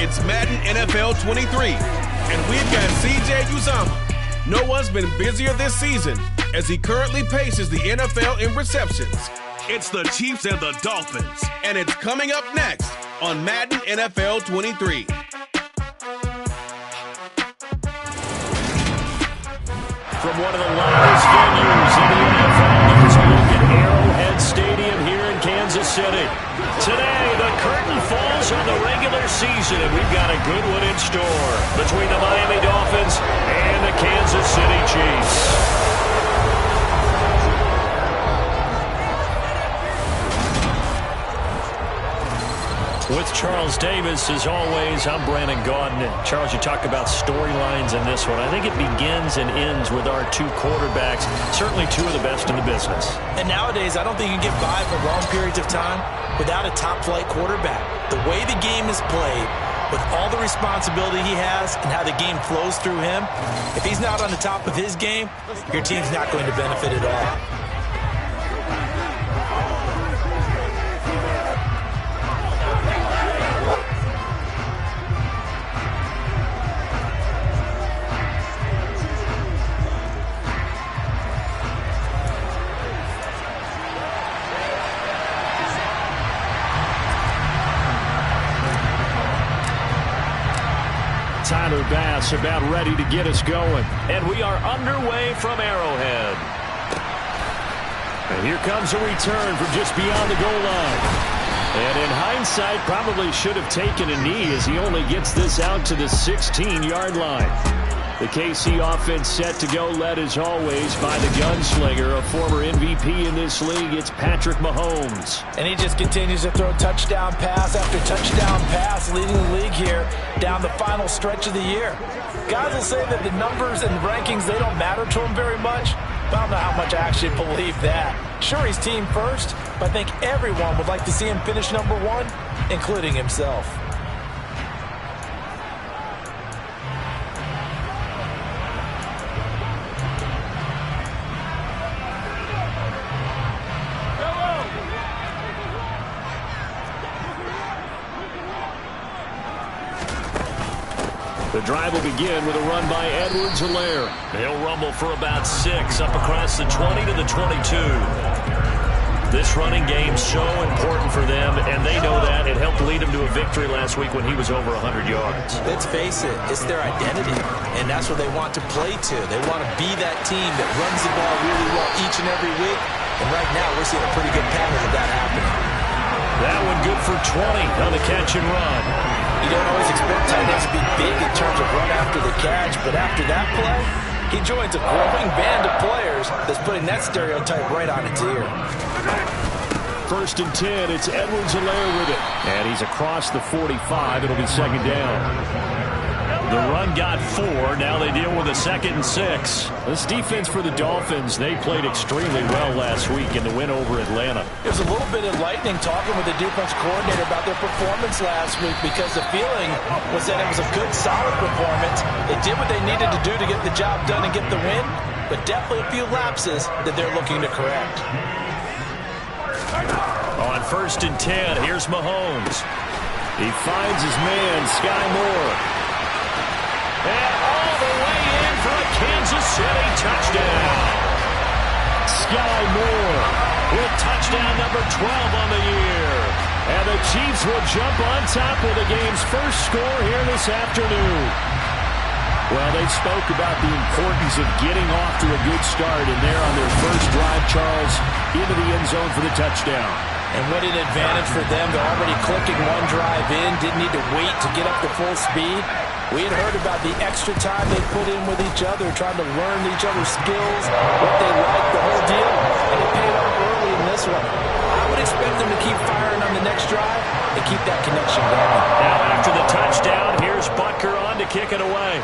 It's Madden NFL 23, and we've got CJ Uzomah. No one's been busier this season as he currently paces the NFL in receptions. It's the Chiefs and the Dolphins, and it's coming up next on Madden NFL 23. From one of the loudest venues in the NFL, let's look at Arrowhead Stadium here in Kansas City. Today, the curtain falls on the regular season, and we've got a good one in store between the Miami Dolphins and the Kansas City Chiefs. With Charles Davis, as always, I'm Brandon Gaudin. Charles, you talk about storylines in this one. I think it begins and ends with our two quarterbacks, certainly two of the best in the business. And nowadays, I don't think you can get by for long periods of time without a top-flight quarterback. The way the game is played, with all the responsibility he has and how the game flows through him, if he's not on the top of his game, your team's not going to benefit at all. Tyler Bass about ready to get us going. And we are underway from Arrowhead. And here comes a return from just beyond the goal line. And in hindsight, probably should have taken a knee as he only gets this out to the 16-yard line. The KC offense set to go, led as always by the gunslinger, a former MVP in this league. It's Patrick Mahomes. And he just continues to throw touchdown pass after touchdown pass, leading the league here down the final stretch of the year. Guys will say that the numbers and rankings, they don't matter to him very much, but I don't know how much I actually believe that. Sure, he's team first, but I think everyone would like to see him finish number one, including himself. The drive will begin with a run by Edwards-Helaire. They'll rumble for about 6 up across the 20 to the 22. This running game's so important for them, and they know that. It helped lead them to a victory last week when he was over 100 yards. Let's face it, it's their identity, and that's what they want to play to. They want to be that team that runs the ball really well each and every week, and right now we're seeing a pretty good pattern of that happening. That one good for 20 on the catch and run. You don't always expect tight ends to be big in terms of run after the catch, but after that play, he joins a growing band of players that's putting that stereotype right on its ear. 1st and 10, it's Edwards-Helaire with it. And he's across the 45. It'll be second down. The run got 4. Now they deal with a 2nd and 6. This defense for the Dolphins, they played extremely well last week in the win over Atlanta. There's a little bit of lightning talking with the defense coordinator about their performance last week because the feeling was that it was a good, solid performance. They did what they needed to do to get the job done and get the win, but definitely a few lapses that they're looking to correct. On 1st and 10, here's Mahomes. He finds his man, Sky Moore. And all the way in for a Kansas City touchdown. Sky Moore with touchdown number 12 on the year. And the Chiefs will jump on top with the game's first score here this afternoon. Well, they spoke about the importance of getting off to a good start, and they're on their first drive, Charles, into the end zone for the touchdown. And what an advantage for them. They're already clicking one drive in, didn't need to wait to get up to full speed. We had heard about the extra time they put in with each other, trying to learn each other's skills, what they like, the whole deal, and it paid off early in this one. I would expect them to keep firing on the next drive and keep that connection going. Now after the touchdown, here's Butker on to kick it away.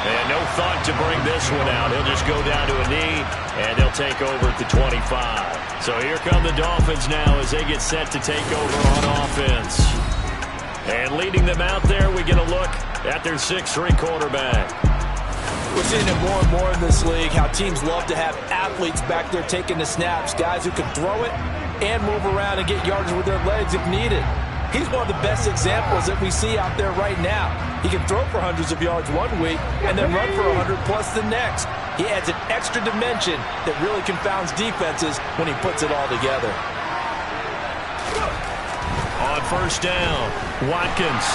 And no thought to bring this one out. He'll just go down to a knee, and they'll take over at the 25. So here come the Dolphins now as they get set to take over on offense. And leading them out there, we get a look at their 6'3" quarterback. We're seeing it more and more in this league, how teams love to have athletes back there taking the snaps, guys who can throw it and move around and get yardage with their legs if needed. He's one of the best examples that we see out there right now. He can throw for hundreds of yards one week and then run for 100+ the next. He adds an extra dimension that really confounds defenses when he puts it all together. On first down, Watkins.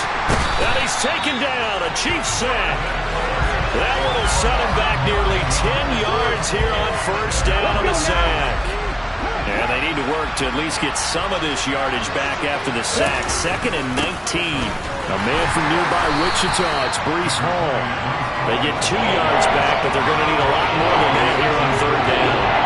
And he's taken down, a Chiefs sack. That one will set him back nearly 10 yards here on first down on the sack. And they need to work to at least get some of this yardage back after the sack. 2nd and 19. A man from nearby Wichita, it's Breece Hall. They get 2 yards back, but they're going to need a lot more than that here on third down.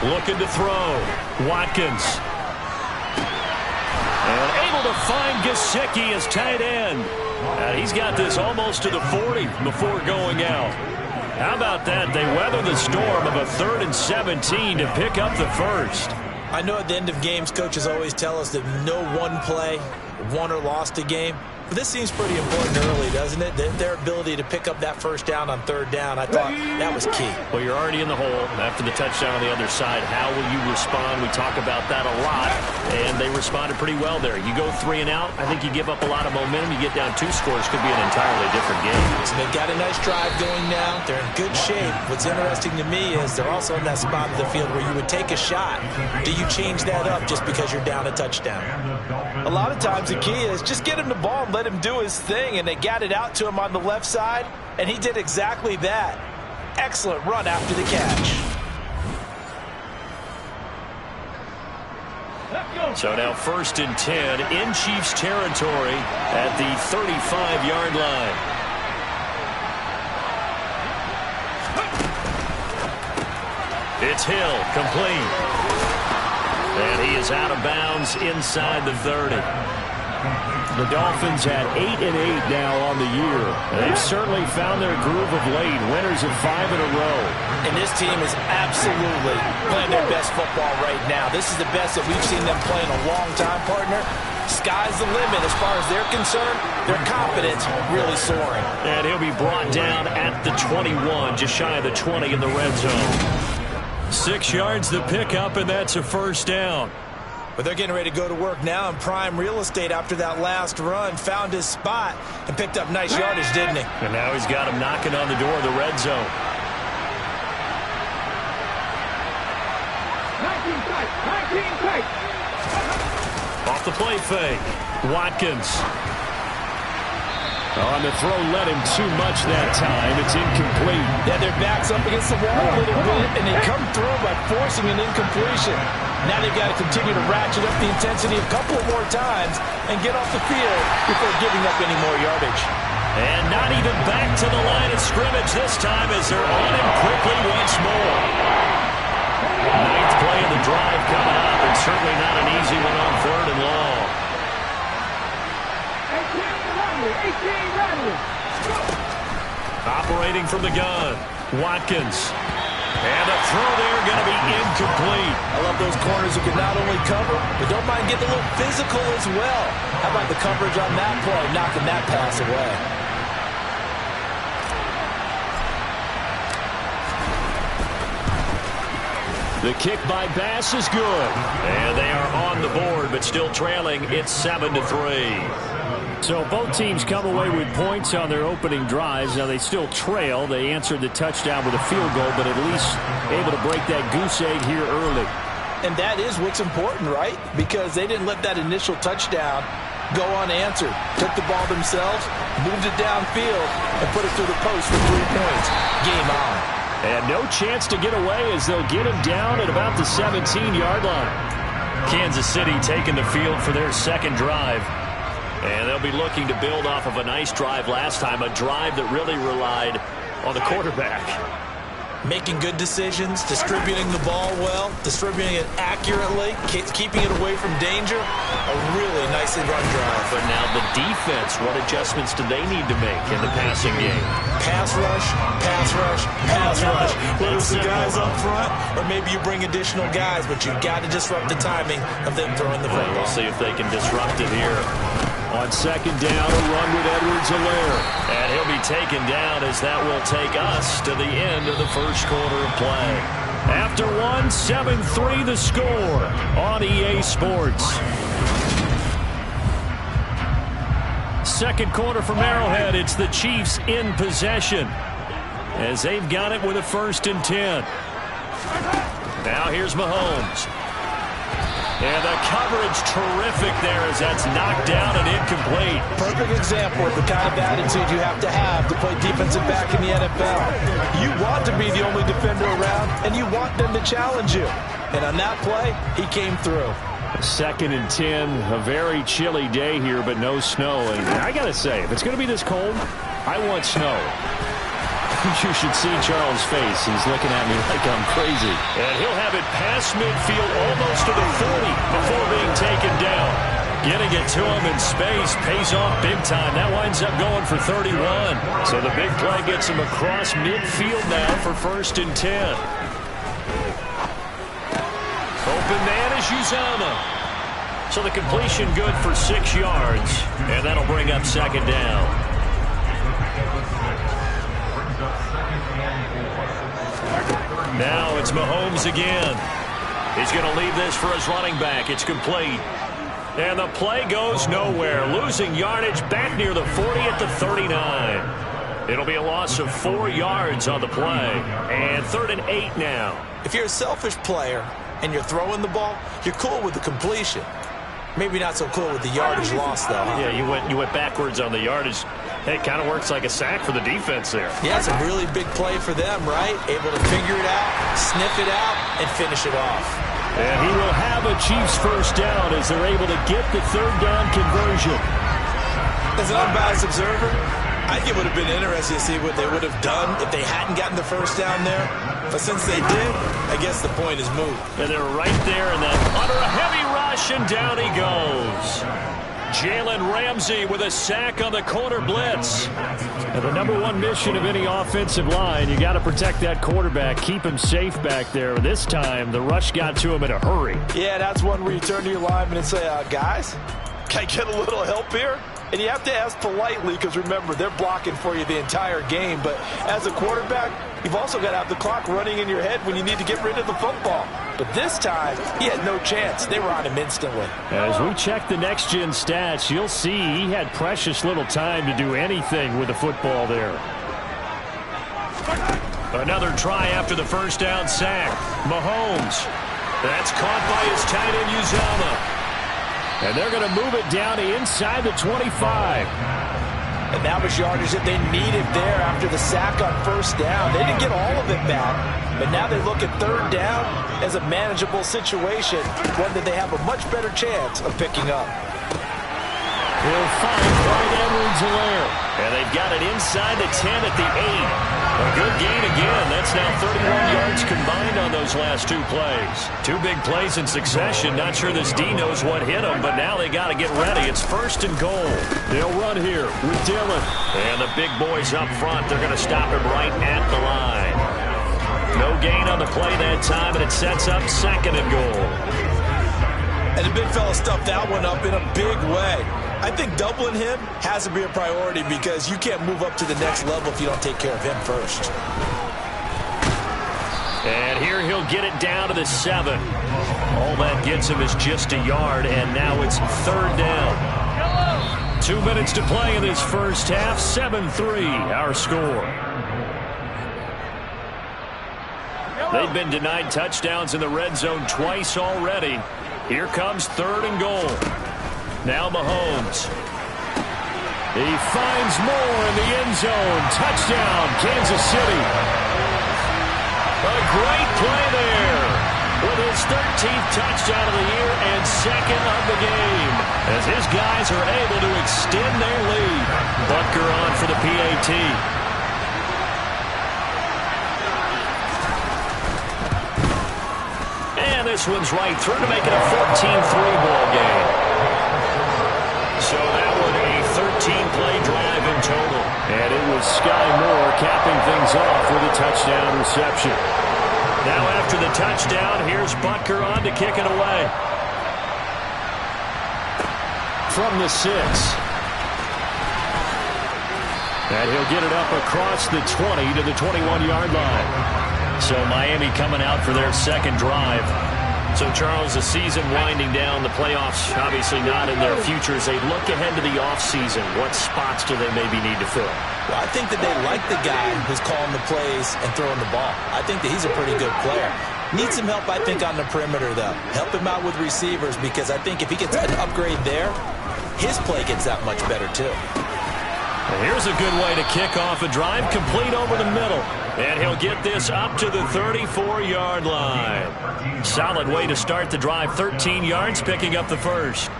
Looking to throw. Watkins. And able to find Gesicki as tight end. And he's got this almost to the 40 before going out. How about that? They weather the storm of a 3rd and 17 to pick up the first. I know at the end of games, coaches always tell us that no one play won or lost a game. But this seems pretty important early, doesn't it? Their ability to pick up that first down on third down, I thought that was key. Well, you're already in the hole after the touchdown on the other side. How will you respond? We talk about that a lot, and they responded pretty well there. You go 3 and out, I think you give up a lot of momentum. You get down 2 scores, could be an entirely different game. So they've got a nice drive going now. They're in good shape. What's interesting to me is they're also in that spot of the field where you would take a shot. Do you change that up just because you're down a touchdown? A lot of times the key is just get him the ball and let him do his thing, and they got it out to him on the left side, and he did exactly that. Excellent run after the catch. So now 1st and 10 in Chiefs territory at the 35-yard line. It's Hill, complete. And he is out of bounds inside the 30. The Dolphins at 8-8 now on the year. They've certainly found their groove of late. Winners of 5 in a row. And this team is absolutely playing their best football right now. This is the best that we've seen them play in a long time, partner. Sky's the limit as far as they're concerned. Their confidence really soaring. And he'll be brought down at the 21, just shy of the 20 in the red zone. 6 yards the pickup, and that's a first down. But they're getting ready to go to work now in prime real estate after that last run. Found his spot and picked up nice yardage, didn't he? And now he's got him knocking on the door of the red zone. 19 tight. Off the play fake. Watkins. On the throw, led him too much that time. It's incomplete. Yeah, their back's up against the wall a little bit, and they come through by forcing an incompletion. Now they've got to continue to ratchet up the intensity a couple of more times and get off the field before giving up any more yardage. And not even back to the line of scrimmage this time as they're on him quickly once more. 9th play of the drive coming up, and certainly not an easy one on 3rd and long. 18 running. Operating from the gun, Watkins. And the throw there going to be incomplete. I love those corners who can not only cover, but don't mind getting a little physical as well. How about the coverage on that play, knocking that pass away? The kick by Bass is good. And they are on the board, but still trailing. It's 7-3. So both teams come away with points on their opening drives. Now they still trail. They answered the touchdown with a field goal, but at least able to break that goose egg here early. And that is what's important, right? Because they didn't let that initial touchdown go unanswered. Took the ball themselves, moved it downfield, and put it through the post for 3 points. Game on. And no chance to get away as they'll get him down at about the 17-yard line. Kansas City taking the field for their second drive. And they'll be looking to build off of a nice drive last time, a drive that really relied on the quarterback. Making good decisions, distributing the ball well, distributing it accurately, keeping it away from danger. A really nicely run drive. But now the defense, what adjustments do they need to make in the passing game? Pass rush, pass rush, pass rush. Whether it's the guys up front or maybe you bring additional guys, but you've got to disrupt the timing of them throwing the football. We'll see if they can disrupt it here On second down, a run with Edwards-Helaire. And he'll be taken down as that will take us to the end of the first quarter of play. After one, 7-3 the score on EA Sports. Second quarter from Arrowhead. It's the Chiefs in possession as they've got it with a 1st and 10. Now here's Mahomes. And the coverage terrific there as that's knocked down and incomplete. Perfect example of the kind of attitude you have to play defensive back in the NFL. You want to be the only defender around, and you want them to challenge you. And on that play, he came through. 2nd and 10, a very chilly day here, but no snow. And I got to say, if it's going to be this cold, I want snow. You should see Charles' face. He's looking at me like I'm crazy. And he'll have it past midfield almost to the 40 before being taken down. Getting it to him in space pays off big time. That winds up going for 31. So the big play gets him across midfield now for 1st and 10. Open man is Uzama. So the completion good for 6 yards. And that'll bring up 2nd down. Now it's Mahomes again. He's going to leave this for his running back. It's complete. And the play goes nowhere. Losing yardage back near the 40 at the 39. It'll be a loss of 4 yards on the play. And 3rd and 8 now. If you're a selfish player and you're throwing the ball, you're cool with the completion. Maybe not so cool with the yardage loss, though. Huh? Yeah, you went backwards on the yardage. Hey, it kind of works like a sack for the defense there. Yeah, it's a really big play for them, right? Able to figure it out, sniff it out, and finish it off. And he will have a Chiefs 1st down as they're able to get the 3rd down conversion. As an unbiased observer, I think it would have been interesting to see what they would have done if they hadn't gotten the 1st down there. But since they did, I guess the point is moot. And they're right there and then under a heavy rush, and down he goes. Jalen Ramsey with a sack on the corner blitz. And the #1 mission of any offensive line, you got to protect that quarterback, keep him safe back there. This time, the rush got to him in a hurry. Yeah, that's one where you turn to your lineman and say, guys, can I get a little help here? And you have to ask politely because, remember, they're blocking for you the entire game. But as a quarterback, you've also got to have the clock running in your head when you need to get rid of the football. But this time, he had no chance. They were on him instantly. As we check the next-gen stats, you'll see he had precious little time to do anything with the football there. Another try after the 1st down sack. Mahomes. That's caught by his tight end, Uzama. And they're going to move it down to inside the 25. And that was yardage that they needed there after the sack on 1st down. They didn't get all of it back, but now they look at 3rd down as a manageable situation, one that they have a much better chance of picking up. He'll find Clyde Edwards-Helaire. And they've got it inside the 10 at the 8. A good gain again. That's now 31 yards combined on those last 2 plays. 2 big plays in succession. Not sure this D knows what hit them, but now they got to get ready. It's 1st and goal. They'll run here with Dillon. And the big boys up front, they're going to stop him right at the line. No gain on the play that time, and it sets up 2nd and goal. And the big fella stuffed that one up in a big way. I think doubling him has to be a priority because you can't move up to the next level if you don't take care of him first. And here he'll get it down to the 7. All that gets him is just a yard, and now it's 3rd down. 2 minutes to play in this first half. 7-3 our score. They've been denied touchdowns in the red zone twice already. Here comes 3rd and goal. Now Mahomes. He finds Moore in the end zone. Touchdown, Kansas City. A great play there. With his 13th touchdown of the year and 2nd of the game. As his guys are able to extend their lead. Butker on for the PAT. And this one's right through to make it a 14-3 ball game. So that one a 13-play drive in total. And it was Sky Moore capping things off with a touchdown reception. Now after the touchdown, here's Butker on to kick it away. from the 6. And he'll get it up across the 20 to the 21-yard line. So Miami coming out for their second drive. So, Charles, the season winding down, the playoffs obviously not in their future. As they look ahead to the offseason, what spots do they maybe need to fill? Well, I think that they like the guy who's calling the plays and throwing the ball. I think that he's a pretty good player. Needs some help, I think, on the perimeter, though. Help him out with receivers, because I think if he gets an upgrade there, his play gets that much better, too. And here's a good way to kick off a drive, complete over the middle. And he'll get this up to the 34-yard line. Solid way to start the drive, 13 yards, picking up the first.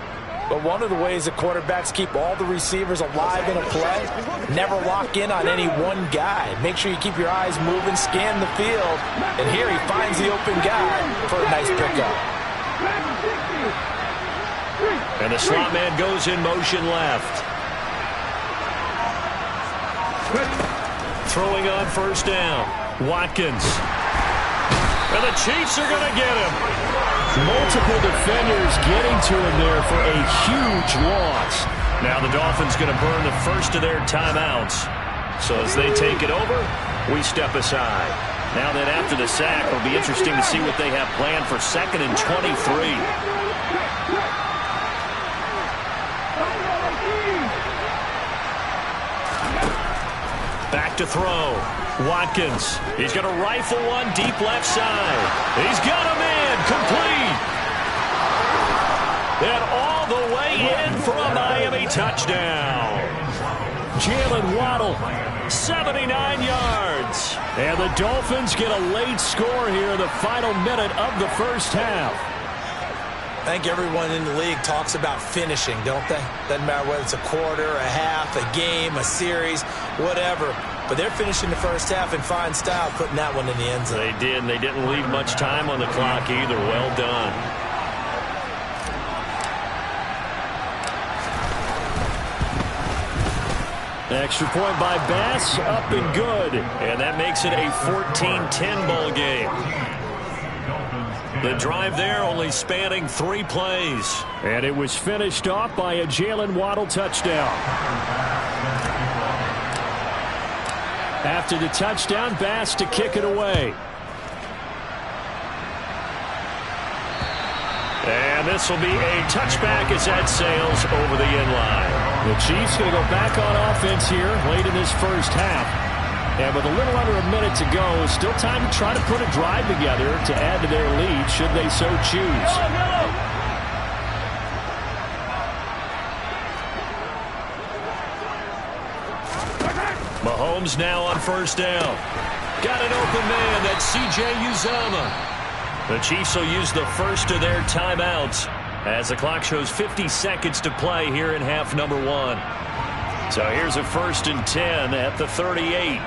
But one of the ways that quarterbacks keep all the receivers alive in a play, never lock in on any one guy. Make sure you keep your eyes moving, scan the field. And here he finds the open guy for a nice pickup. And the slot man goes in motion left. Throwing on first down. Watkins. And the Chiefs are going to get him. Multiple defenders getting to him there for a huge loss. Now the Dolphins going to burn the first of their timeouts. So as they take it over, we step aside. Now then after the sack, it'll be interesting to see what they have planned for 2nd and 23. Back to throw. Watkins. He's going to rifle one deep left side. He's got him in. Complete. And all the way in for a Miami touchdown. Jalen Waddle, 79 yards. And the Dolphins get a late score here in the final minute of the first half. I think everyone in the league talks about finishing, don't they? Doesn't matter whether it's a quarter, a half, a game, a series, whatever. But they're finishing the first half in fine style, putting that one in the end zone. They did, and they didn't leave much time on the clock either. Well done. Extra point by Bass, up and good. And that makes it a 14-10 ball game. The drive there only spanning 3 plays. And it was finished off by a Jalen Waddle touchdown. After the touchdown, Bass to kick it away. And this will be a touchback as that sails over the end line. The Chiefs going to go back on offense here late in this first half. And with a little under a minute to go, still time to try to put a drive together to add to their lead should they so choose. Mahomes now on first down. Got an open man. That's C.J. Uzomah. The Chiefs will use the first of their timeouts as the clock shows 50 seconds to play here in half number 1. So here's a 1st and 10 at the 38.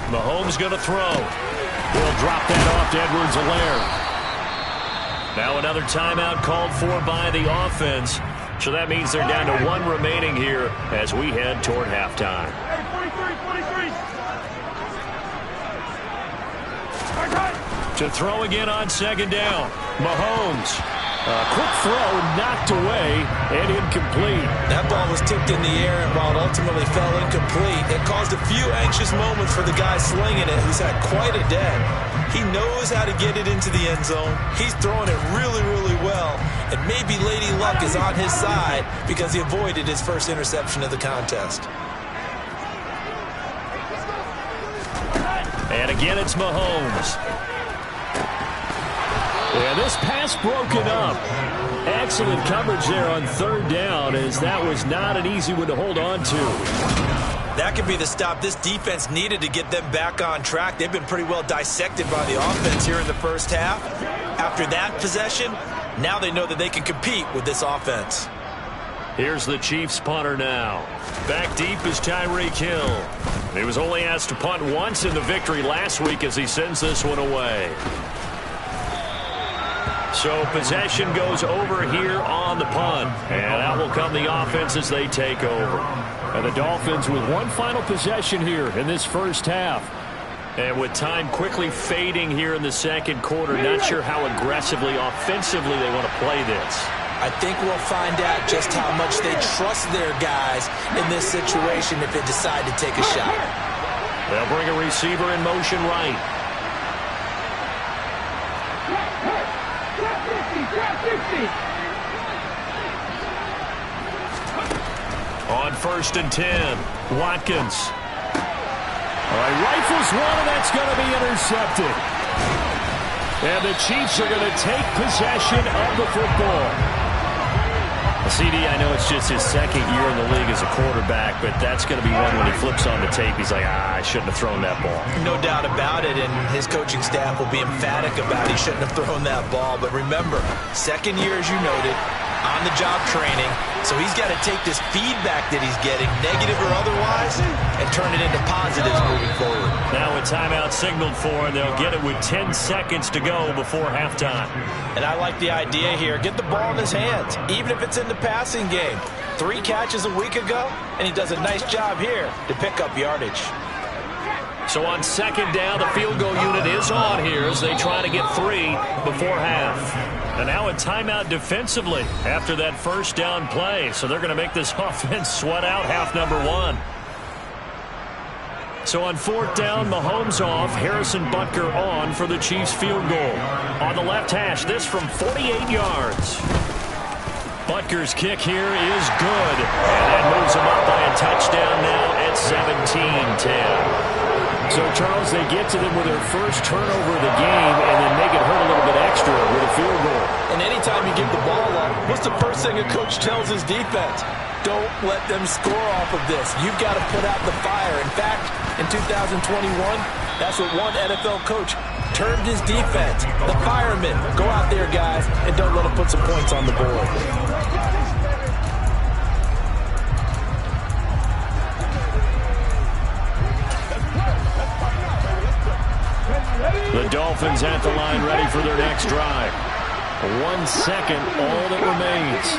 Mahomes going to throw. He'll drop that off to Edwards-Helaire. Now another timeout called for by the offense. So that means they're down to 1 remaining here as we head toward halftime. To throw again on 2nd down. Mahomes. A quick throw knocked away and incomplete. That ball was tipped in the air, and while it ultimately fell incomplete, it caused a few anxious moments for the guy slinging it, who's had quite a day. He knows how to get it into the end zone. He's throwing it really, really well. And maybe Lady Luck is on his side because he avoided his first interception of the contest. And again, it's Mahomes. Yeah, this pass broken up. Excellent coverage there on 3rd down, as that was not an easy one to hold on to. That could be the stop this defense needed to get them back on track. They've been pretty well dissected by the offense here in the first half. After that possession, now they know that they can compete with this offense. Here's the Chiefs punter now. Back deep is Tyreek Hill. He was only asked to punt once in the victory last week as he sends this one away. So possession goes over here on the punt. And out will come the offense as they take over. And the Dolphins with 1 final possession here in this first half. And with time quickly fading here in the second quarter, not sure how aggressively, offensively they want to play this. I think we'll find out just how much they trust their guys in this situation if they decide to take a shot. They'll bring a receiver in motion right. On 1st and 10, Watkins. All right, rifles one, and that's going to be intercepted. And the Chiefs are going to take possession of the football. CD, I know it's just his second year in the league as a quarterback, but that's going to be one when he flips on the tape. He's like, I shouldn't have thrown that ball. No doubt about it, and his coaching staff will be emphatic about he shouldn't have thrown that ball. But remember, second year, as you noted, on-the-job training, so he's got to take this feedback that he's getting, negative or otherwise, and turn it into positives moving forward. Now a timeout signaled for, and they'll get it with 10 seconds to go before halftime. And I like the idea here. Get the ball in his hands, even if it's in the passing game. 3 catches a week ago, and he does a nice job here to pick up yardage. So on 2nd down, the field goal unit is on here as they try to get 3 before half. And now a timeout defensively after that 1st down play. So they're going to make this offense sweat out half number 1. So on 4th down, Mahomes off, Harrison Butker on for the Chiefs field goal. On the left hash, this from 48 yards. Butker's kick here is good. And that moves him up by a touchdown now at 17-10. So, Charles, they get to them with their first turnover of the game and then make it hurt a little bit extra with a field goal. And anytime you give the ball up, what's the first thing a coach tells his defense? Don't let them score off of this. You've got to put out the fire. In fact, in 2021, that's what one NFL coach termed his defense. The firemen. Go out there, guys, and don't let them put some points on the board. The Dolphins at the line ready for their next drive. 1 second, all that remains.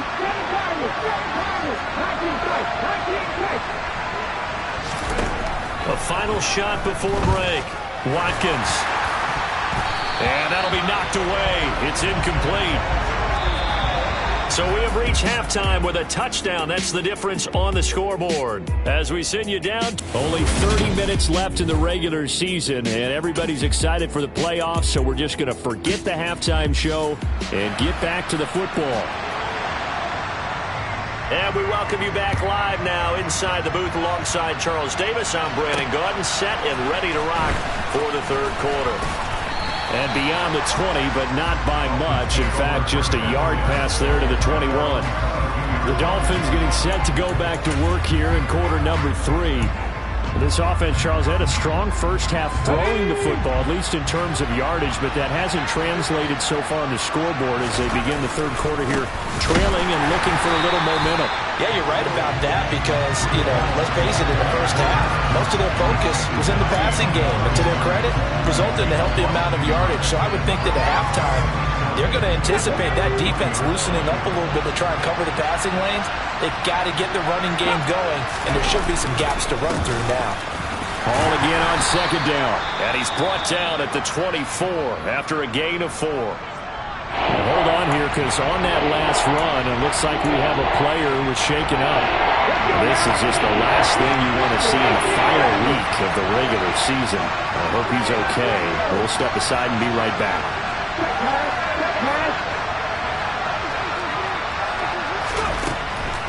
A final shot before break. Watkins. And that'll be knocked away. It's incomplete. So we have reached halftime with a touchdown. That's the difference on the scoreboard. As we send you down, only 30 minutes left in the regular season, and everybody's excited for the playoffs, so we're just going to forget the halftime show and get back to the football. And we welcome you back live now inside the booth alongside Charles Davis. I'm Brandon Gaudin, set and ready to rock for the 3rd quarter. And beyond the 20, but not by much. In fact, just a yard pass there to the 21. The Dolphins getting set to go back to work here in quarter number 3. This offense, Charles, had a strong first half throwing the football, at least in terms of yardage, but that hasn't translated so far on the scoreboard as they begin the 3rd quarter here, trailing and looking for a little momentum. Yeah, you're right about that because, let's face it, in the first half, most of their focus was in the passing game. And to their credit, resulted in a healthy amount of yardage. So I would think that at halftime, they're going to anticipate that defense loosening up a little bit to try and cover the passing lanes. They've got to get the running game going, and there should be some gaps to run through now. Ball again on 2nd down. And he's brought down at the 24 after a gain of 4. Hold on here, because on that last run, it looks like we have a player who was shaken up. This is just the last thing you want to see in the final week of the regular season. I hope he's okay. We'll step aside and be right back.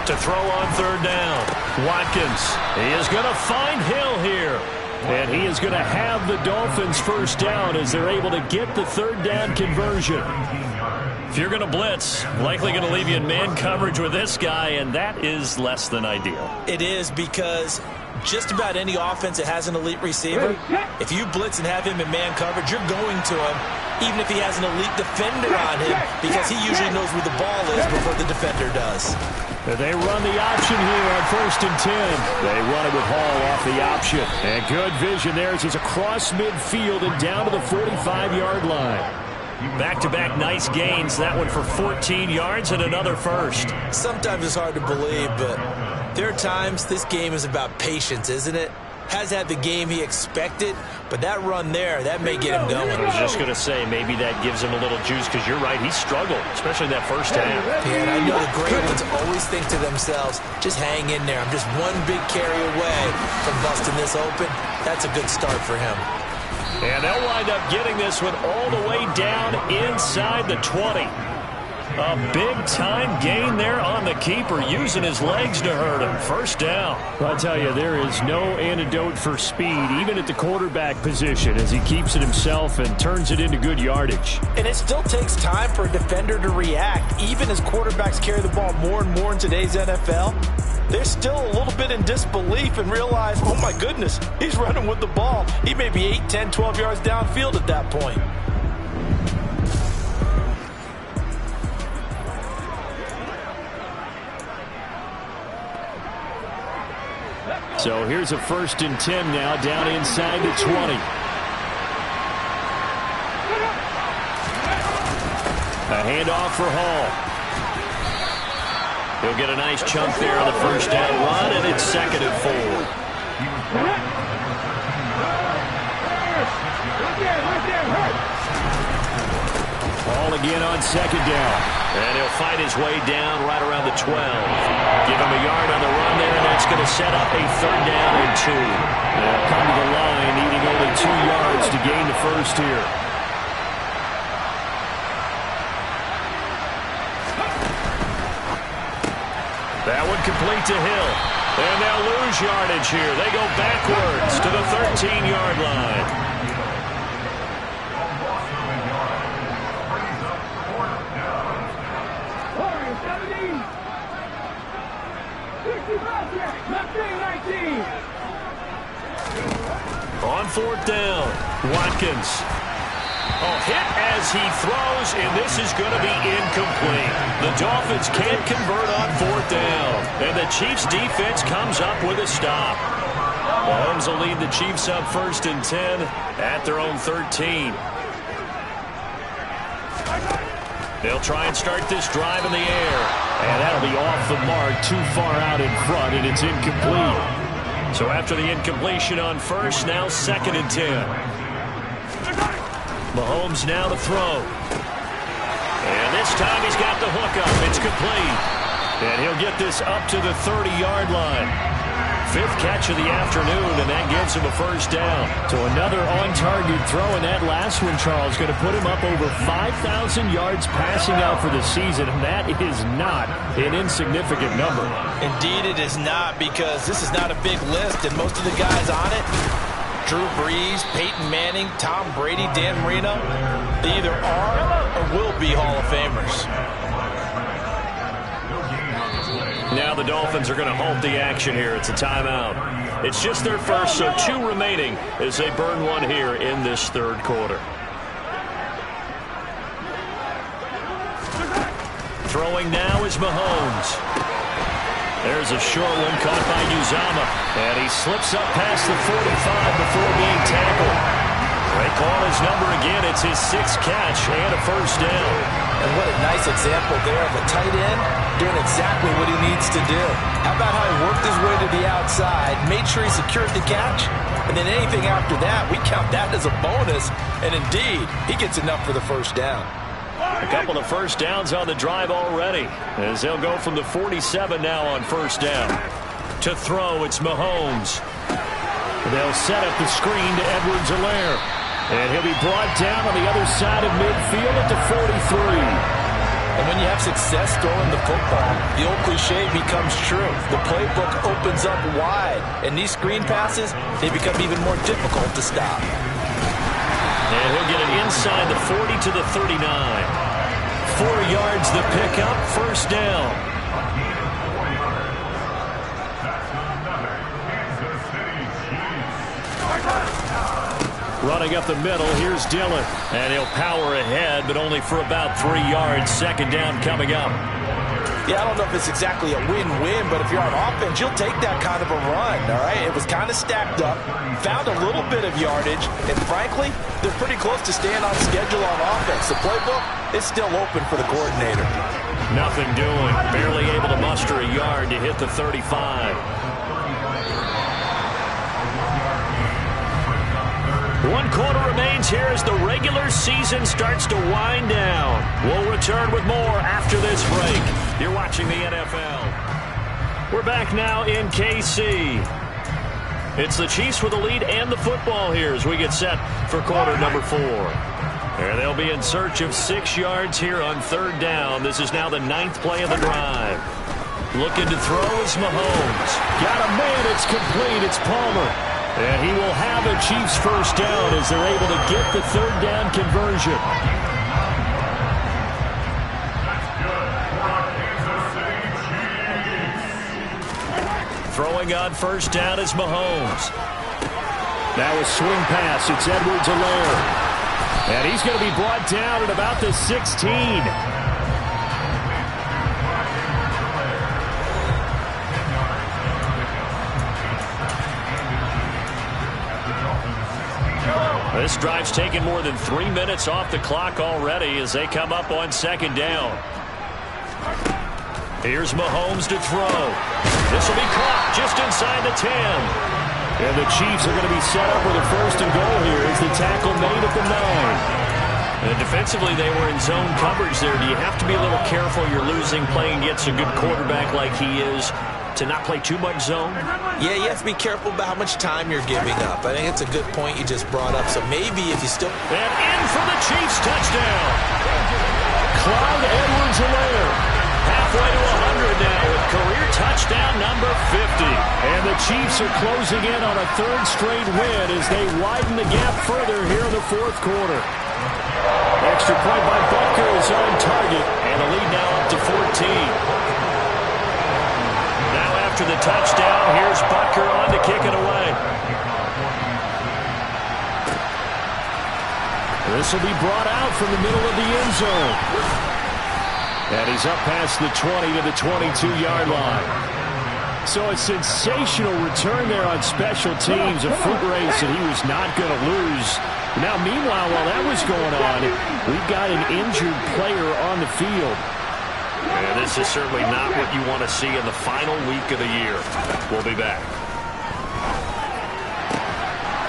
To throw on 3rd down, Watkins. He is going to find Hill here. And he is going to have the Dolphins first down as they're able to get the 3rd down conversion. If you're going to blitz, likely going to leave you in man coverage with this guy, and that is less than ideal. It is because just about any offense that has an elite receiver, if you blitz and have him in man coverage, you're going to him, even if he has an elite defender on him, because he usually knows where the ball is before the defender does. They run the option here on 1st and 10. They run it with Hall off the option. And good vision there as he's across midfield and down to the 45-yard line. Back-to-back nice gains. That one for 14 yards and another first. Sometimes it's hard to believe, but there are times this game is about patience, isn't it? has had the game he expected, but that run there, that may get him going. I was just going to say, maybe that gives him a little juice, because you're right, he struggled, especially in that first half. Yeah, and I know the great ones always think to themselves, just hang in there. I'm just one big carry away from busting this open. That's a good start for him. And they'll wind up getting this one all the way down inside the 20. A big-time gain there on the keeper, using his legs to hurt him. First down. I'll tell you, there is no antidote for speed, even at the quarterback position, as he keeps it himself and turns it into good yardage. And it still takes time for a defender to react. Even as quarterbacks carry the ball more and more in today's NFL, they're still a little bit in disbelief and realize, oh my goodness, he's running with the ball. He may be 8, 10, 12 yards downfield at that point. So here's a 1st and 10 now, down inside the 20. A handoff for Hall. He'll get a nice chunk there on the first down run, and it's 2nd and 4. Ball again on 2nd down. And he'll fight his way down right around the 12. Give him a yard on the run there, and that's going to set up a 3rd down and 2. They'll come to the line, needing only 2 yards to gain the first here. That one complete to Hill. And they'll lose yardage here. They go backwards to the 13-yard line. On 4th down, Watkins. Hit as he throws, and this is going to be incomplete. The Dolphins can't convert on 4th down, and the Chiefs' defense comes up with a stop. Mahomes will lead the Chiefs up 1st and 10 at their own 13. They'll try and start this drive in the air, and that'll be off the mark, too far out in front, and it's incomplete. So after the incompletion on 1st, now 2nd and 10. Mahomes now to throw. And this time he's got the hook up. It's complete. And he'll get this up to the 30-yard line. 5th catch of the afternoon, and that gives him a 1st down. So another on-target throw, and that last one, Charles, going to put him up over 5,000 yards passing out for the season, and that is not an insignificant number. Indeed it is not, because this is not a big list, and most of the guys on it, Drew Brees, Peyton Manning, Tom Brady, Dan Marino, they either are or will be Hall of Famers. Now the Dolphins are going to halt the action here. It's a timeout. It's just their first, so 2 remaining as they burn one here in this 3rd quarter. Throwing now is Mahomes. There's a short one caught by Uzama, and he slips up past the 45 before being tackled. They call his number again. It's his 6th catch and a 1st down. And what a nice example there of a tight end doing exactly what he needs to do. How about how he worked his way to the outside, made sure he secured the catch, and then anything after that, we count that as a bonus. And indeed, he gets enough for the 1st down. A couple of 1st downs on the drive already, as they'll go from the 47 now on 1st down. To throw, it's Mahomes. They'll set up the screen to Edwards-Helaire. And he'll be brought down on the other side of midfield at the 43. And when you have success throwing the football, the old cliche becomes true. The playbook opens up wide, and these screen passes, they become even more difficult to stop. And he'll get it inside the 40 to the 39. 4 yards the pickup, 1st down. Running up the middle, here's Dillon. And he'll power ahead, but only for about 3 yards. 2nd down coming up. Yeah, I don't know if it's exactly a win-win, but if you're on offense, you'll take that kind of a run, all right? It was kind of stacked up, found a little bit of yardage, and frankly, they're pretty close to staying on schedule on offense. The playbook is still open for the coordinator. Nothing doing. Barely able to muster a yard to hit the 35. 1 quarter remains here as the regular season starts to wind down. We'll return with more after this break. You're watching the NFL. We're back now in KC. It's the Chiefs with the lead and the football here as we get set for quarter number 4. And they'll be in search of 6 yards here on 3rd down. This is now the 9th play of the drive. Looking to throw is Mahomes. Got a man, it's complete, it's Palmer. And he will have a Chiefs first down as they're able to get the 3rd down conversion. Throwing on 1st down is Mahomes. Now a swing pass, it's Edwards-Helaire. And he's going to be brought down at about the 16. This drive's taken more than 3 minutes off the clock already as they come up on 2nd down. Here's Mahomes to throw. This will be caught just inside the 10. And the Chiefs are going to be set up with a 1st and goal here as the tackle made at the 9. And defensively, they were in zone coverage there. Do you have to be a little careful you're losing playing against a good quarterback like he is to not play too much zone? Yeah, you have to be careful about how much time you're giving up. I think it's a good point you just brought up. So maybe if you still... And in for the Chiefs touchdown. Clyde Edwards-Helaire. Halfway to 100 now with career touchdown number 50. And the Chiefs are closing in on a 3rd straight win as they widen the gap further here in the 4th quarter. Extra point by Butker is on target, and the lead now up to 14. Now after the touchdown, here's Butker on to kick it away. This will be brought out from the middle of the end zone. And he's up past the 20 to the 22-yard line. So a sensational return there on special teams, a foot race that he was not going to lose. Now, meanwhile, while that was going on, we've got an injured player on the field. And this is certainly not what you want to see in the final week of the year. We'll be back.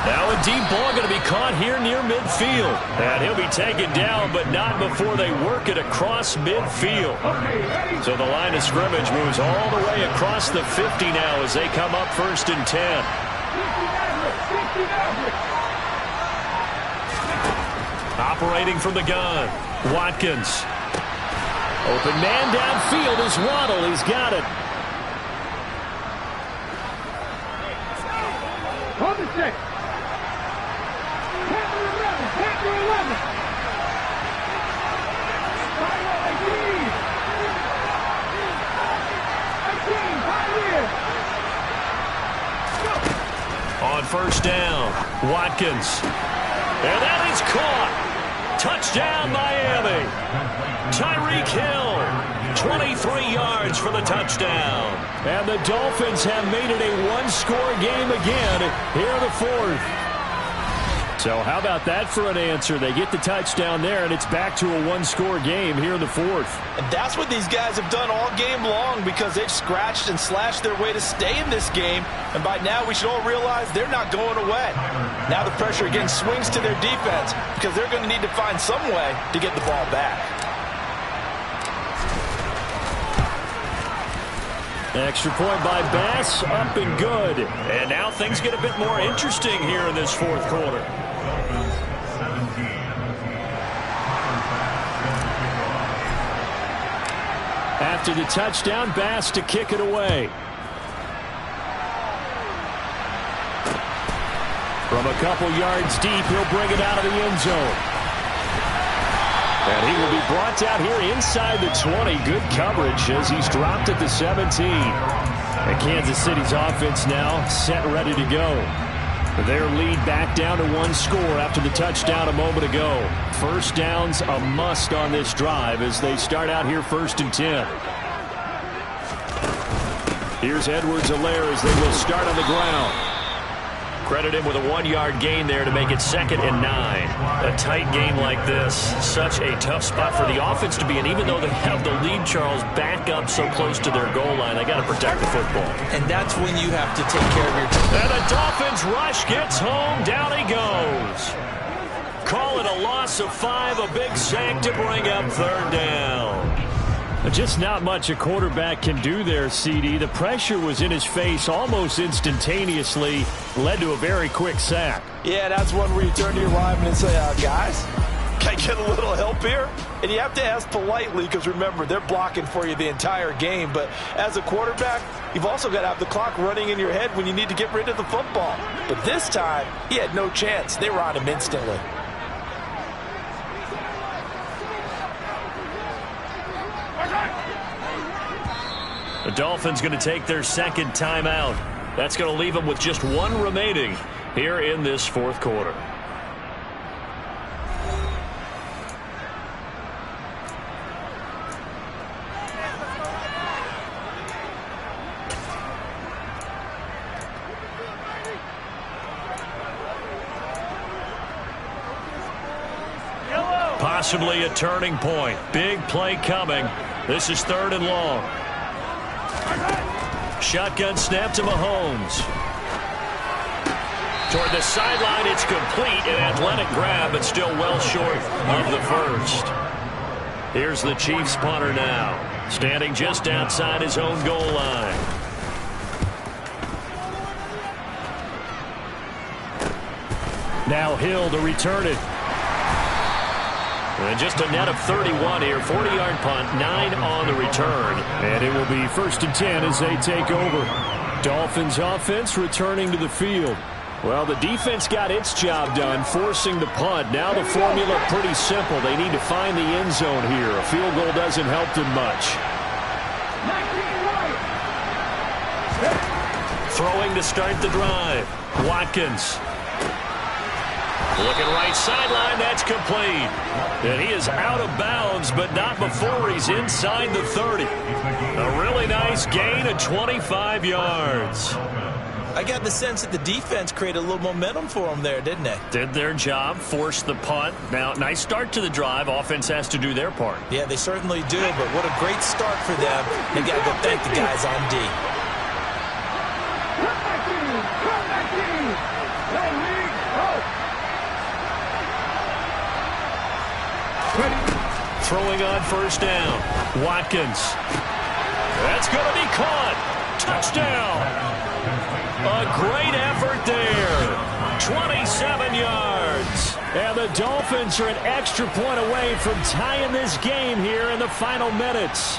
Now a deep ball going to be caught here near midfield. And he'll be taken down, but not before they work it across midfield. So the line of scrimmage moves all the way across the 50 now as they come up 1st and 10. Operating from the gun, Watkins. Open man downfield is Waddle. He's got it. Hold the 6. Number 11. On 1st down, Watkins. And that is caught. Touchdown, Miami. Tyreek Hill, 23 yards for the touchdown. And the Dolphins have made it a 1-score game again here in the 4th. So how about that for an answer? They get the touchdown there, and it's back to a 1-score game here in the 4th. And that's what these guys have done all game long because they've scratched and slashed their way to stay in this game. And by now, we should all realize they're not going away. Now the pressure again swings to their defense because they're going to need to find some way to get the ball back. Extra point by Bass, up and good. And now things get a bit more interesting here in this 4th quarter. After the touchdown, Bass to kick it away. From a couple yards deep, he'll bring it out of the end zone. And he will be brought down here inside the 20. Good coverage as he's dropped at the 17. And Kansas City's offense now set ready to go. Their lead back down to 1 score after the touchdown a moment ago. 1st down's a must on this drive as they start out here 1st and 10. Here's Edwards-Helaire as they will start on the ground. Credit him with a 1-yard gain there to make it 2nd and 9. A tight game like this, such a tough spot for the offense to be in. Even though they have the lead, Charles, back up so close to their goal line, they got to protect the football. And that's when you have to take care of your team. And the Dolphins rush gets home. Down he goes. Call it a loss of 5, a big sack to bring up 3rd down. Just not much a quarterback can do there, CD. The pressure was in his face almost instantaneously, led to a very quick sack. Yeah, that's one where you turn to your lineman and say, guys, can I get a little help here? And you have to ask politely because, remember, they're blocking for you the entire game. But as a quarterback, you've also got to have the clock running in your head when you need to get rid of the football. But this time, he had no chance. They were on him instantly. The Dolphins going to take their 2nd timeout. That's going to leave them with just 1 remaining here in this 4th quarter. Possibly a turning point. Big play coming. This is 3rd and long. Shotgun snap to Mahomes. Toward the sideline, it's complete. An athletic grab, but still well short of the first. Here's the Chiefs punter now, standing just outside his own goal line. Now Hill to return it. And just a net of 31 here. 40-yard punt, 9 on the return. And it will be 1st and 10 as they take over. Dolphins offense returning to the field. Well, the defense got its job done, forcing the punt. Now the formula pretty simple. They need to find the end zone here. A field goal doesn't help them much. Throwing to start the drive. Watkins. Looking right sideline, that's complete. And he is out of bounds, but not before he's inside the 30. A really nice gain of 25 yards. I got the sense that the defense created a little momentum for them there, didn't they? Did their job, forced the punt. Now, nice start to the drive. Offense has to do their part. Yeah, they certainly do, but what a great start for them. They got to go thank the guys on D. Throwing on 1st down. Watkins. That's going to be caught. Touchdown. A great effort there. 27 yards. And the Dolphins are an extra point away from tying this game here in the final minutes.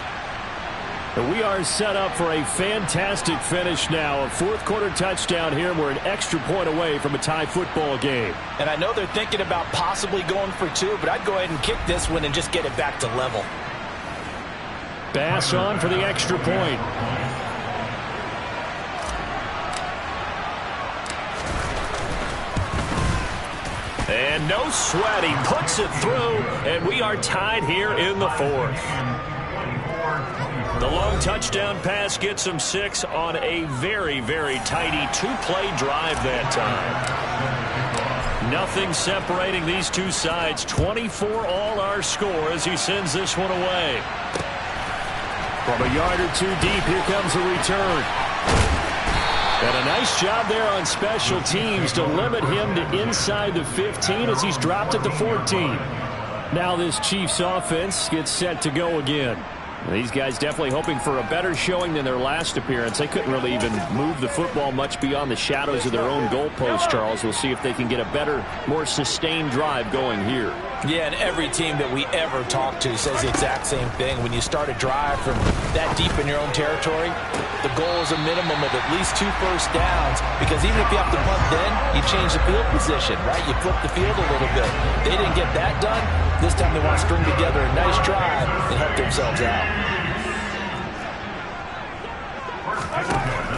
We are set up for a fantastic finish now. A 4th quarter touchdown here. We're an extra point away from a tie football game. And I know they're thinking about possibly going for 2, but I'd go ahead and kick this one and just get it back to level. Bass on for the extra point. And no sweat. He puts it through, and we are tied here in the 4th. The long touchdown pass gets him 6 on a very, very tidy 2-play drive that time. Nothing separating these two sides. 24 all our score as he sends this one away. From a yard or 2 deep, here comes a return. And a nice job there on special teams to limit him to inside the 15 as he's dropped at the 14. Now this Chiefs offense gets set to go again. These guys definitely hoping for a better showing than their last appearance. They couldn't really even move the football much beyond the shadows of their own goalpost, Charles. We'll see if they can get a better, more sustained drive going here. Yeah, and every team that we ever talk to says the exact same thing. When you start a drive from that deep in your own territory, the goal is a minimum of at least 2 first downs, because even if you have to punt then, you change the field position, right? You flip the field a little bit. They didn't get that done. This time they want to string together a nice drive and help themselves out.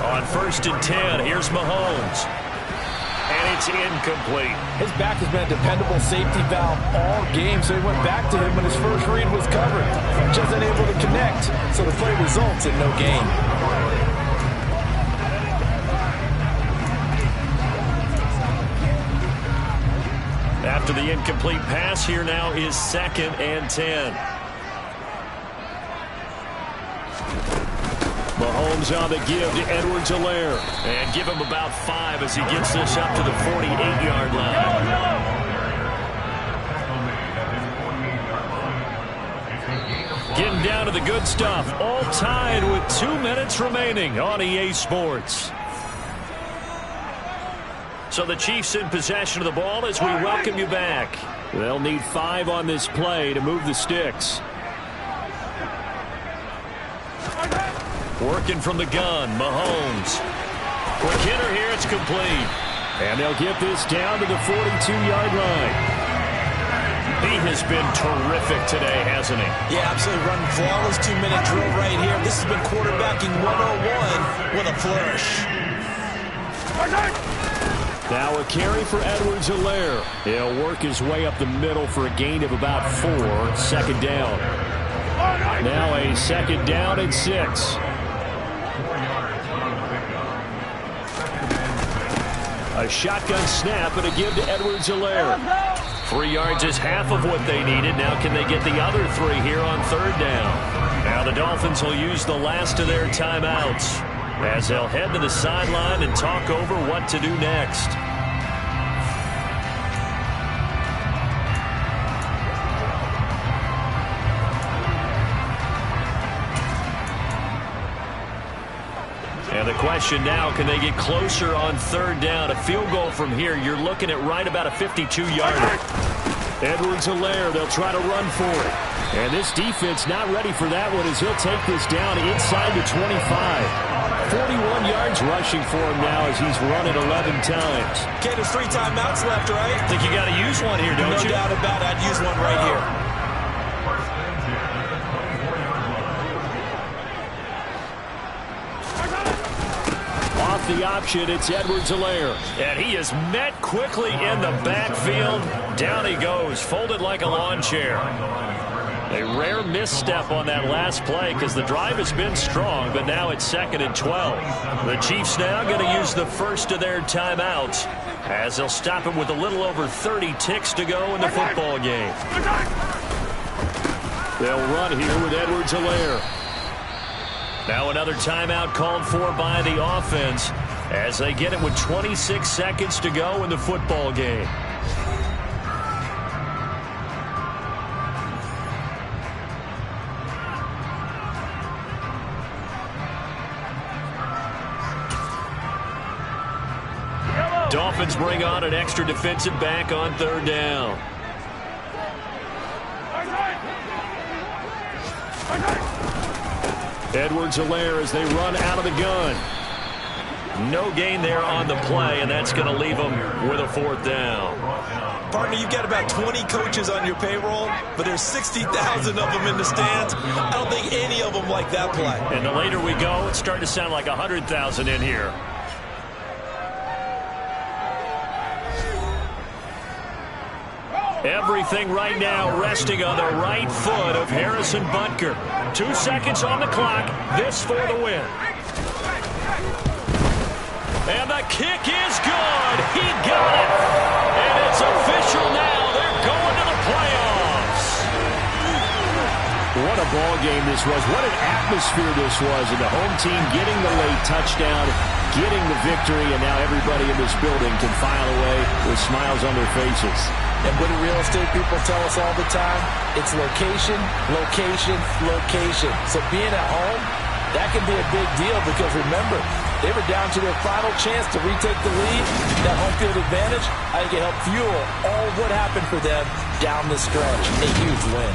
On 1st and 10, here's Mahomes. And it's incomplete. His back has been a dependable safety valve all game, so he went back to him when his first read was covered. Just unable to connect, so the play results in no gain. After the incomplete pass, here now is 2nd and 10. Mahomes on the give to Edwards-Helaire. And give him about 5 as he gets this up to the 48-yard line. Getting down to the good stuff. All tied with 2 minutes remaining on EA Sports. So the Chiefs in possession of the ball as we welcome you back. They'll need 5 on this play to move the sticks. Working from the gun, Mahomes. Quick hitter here, it's complete. And they'll get this down to the 42-yard line. He has been terrific today, hasn't he? Yeah, absolutely. Running flawless 2-minute drill right here. This has been quarterbacking 101 with a flourish. Now a carry for Edwards-Helaire. He'll work his way up the middle for a gain of about 4. 2nd down. Now a 2nd down and 6. A shotgun snap and a give to Edwards-Helaire. 3 yards is half of what they needed. Now can they get the other 3 here on 3rd down? Now the Dolphins will use the last of their timeouts as they'll head to the sideline and talk over what to do next. And the question now, can they get closer on 3rd down? A field goal from here, you're looking at right about a 52-yarder. Edwards-Helaire, they'll try to run for it. And this defense not ready for that one as he'll take this down inside the 25. 41 yards rushing for him now as he's run it 11 times. Okay, there's 3 timeouts left, right? I think you got to use one here, don't you? No doubt about it. I'd use one right here. Off the option, it's Edwards-Helaire. And he is met quickly in the backfield. Down he goes, folded like a lawn chair. A rare misstep on that last play because the drive has been strong, but now it's 2nd and 12. The Chiefs now going to use the first of their timeouts as they'll stop him with a little over 30 ticks to go in the football game. They'll run here with Edwards-Helaire. Now another timeout called for by the offense as they get it with 26 seconds to go in the football game. Dolphins bring on an extra defensive back on 3rd down. Edwards-Helaire as they run out of the gun. No gain there on the play, and that's going to leave them with a 4th down. Partner, you've got about 20 coaches on your payroll, but there's 60,000 of them in the stands. I don't think any of them like that play. And the later we go, it's starting to sound like 100,000 in here. Everything right now resting on the right foot of Harrison Butker. 2 seconds on the clock. This for the win. And the kick is good. He got it. And it's official now. They're going to the playoffs. What a ball game this was. What an atmosphere this was. And the home team getting the late touchdown, getting the victory, and now everybody in this building can file away with smiles on their faces. And what do real estate people tell us all the time? It's location, location, location. So being at home, that can be a big deal because remember, they were down to their final chance to retake the lead. That home field advantage, I think it helped fuel all of what happened for them down the stretch. A huge win.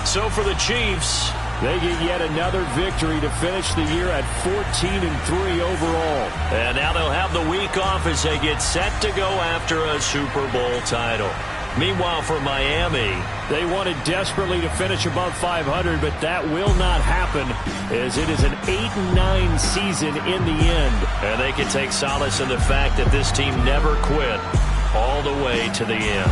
So for the Chiefs, they get yet another victory to finish the year at 14-3 overall. And now they'll have the week off as they get set to go after a Super Bowl title. Meanwhile, for Miami, they wanted desperately to finish above 500, but that will not happen as it is an 8-9 season in the end. And they can take solace in the fact that this team never quit all the way to the end.